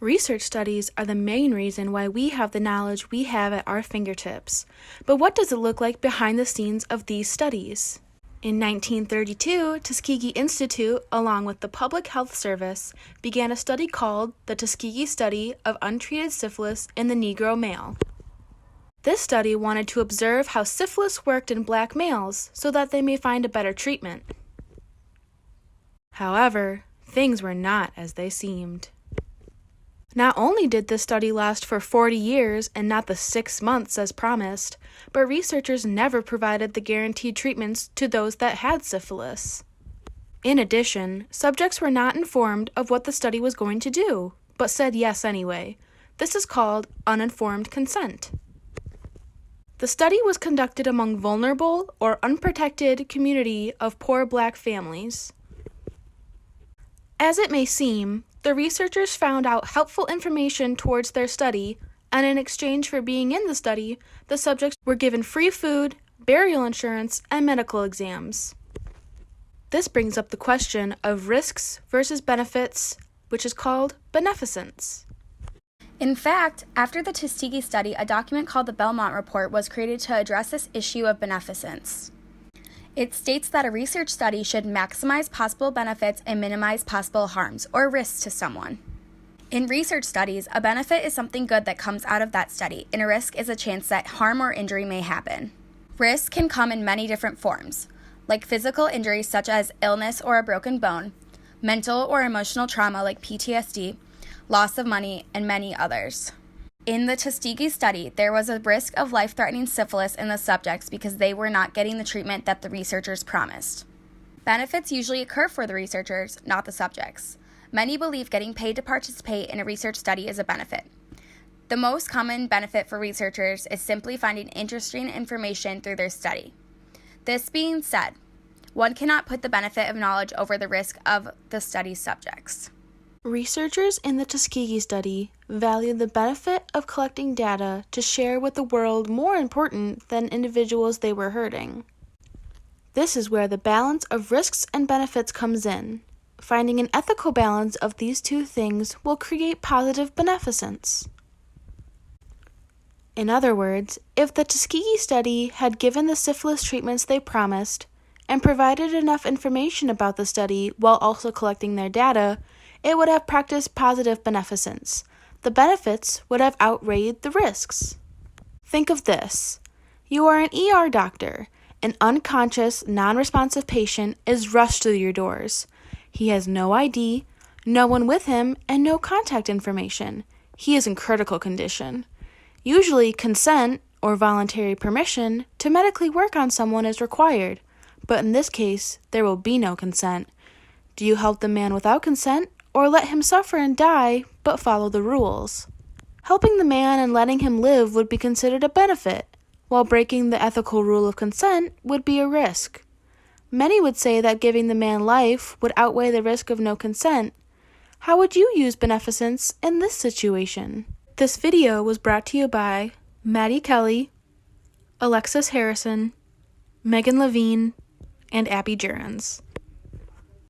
Research studies are the main reason why we have the knowledge we have at our fingertips. But what does it look like behind the scenes of these studies? In 1932, Tuskegee Institute, along with the Public Health Service, began a study called the Tuskegee Study of Untreated Syphilis in the Negro Male. This study wanted to observe how syphilis worked in black males so that they may find a better treatment. However, things were not as they seemed. Not only did this study last for 40 years and not the 6 months as promised, but researchers never provided the guaranteed treatments to those that had syphilis. In addition, subjects were not informed of what the study was going to do, but said yes anyway. This is called uninformed consent. The study was conducted among vulnerable or unprotected community of poor black families. As it may seem, the researchers found out helpful information towards their study, and in exchange for being in the study, the subjects were given free food, burial insurance, and medical exams. This brings up the question of risks versus benefits, which is called beneficence. In fact, after the Tuskegee study, a document called the Belmont Report was created to address this issue of beneficence. It states that a research study should maximize possible benefits and minimize possible harms or risks to someone. In research studies, a benefit is something good that comes out of that study, and a risk is a chance that harm or injury may happen. Risk can come in many different forms, like physical injuries such as illness or a broken bone, mental or emotional trauma like PTSD, loss of money, and many others. In the Tuskegee study, there was a risk of life-threatening syphilis in the subjects because they were not getting the treatment that the researchers promised. Benefits usually occur for the researchers, not the subjects. Many believe getting paid to participate in a research study is a benefit. The most common benefit for researchers is simply finding interesting information through their study. This being said, one cannot put the benefit of knowledge over the risk of the study subjects. Researchers in the Tuskegee study valued the benefit of collecting data to share with the world more important than individuals they were hurting. This is where the balance of risks and benefits comes in. Finding an ethical balance of these two things will create positive beneficence. In other words, if the Tuskegee study had given the syphilis treatments they promised and provided enough information about the study while also collecting their data, it would have practiced positive beneficence. The benefits would have outweighed the risks. Think of this. You are an ER doctor. An unconscious, non-responsive patient is rushed through your doors. He has no ID, no one with him, and no contact information. He is in critical condition. Usually, consent, or voluntary permission, to medically work on someone is required, but in this case, there will be no consent. Do you help the man without consent, or let him suffer and die, but follow the rules? Helping the man and letting him live would be considered a benefit, while breaking the ethical rule of consent would be a risk. Many would say that giving the man life would outweigh the risk of no consent. How would you use beneficence in this situation? This video was brought to you by Maddie Kelly, Alexis Harrison, Megan Levine, and Abby Jurens.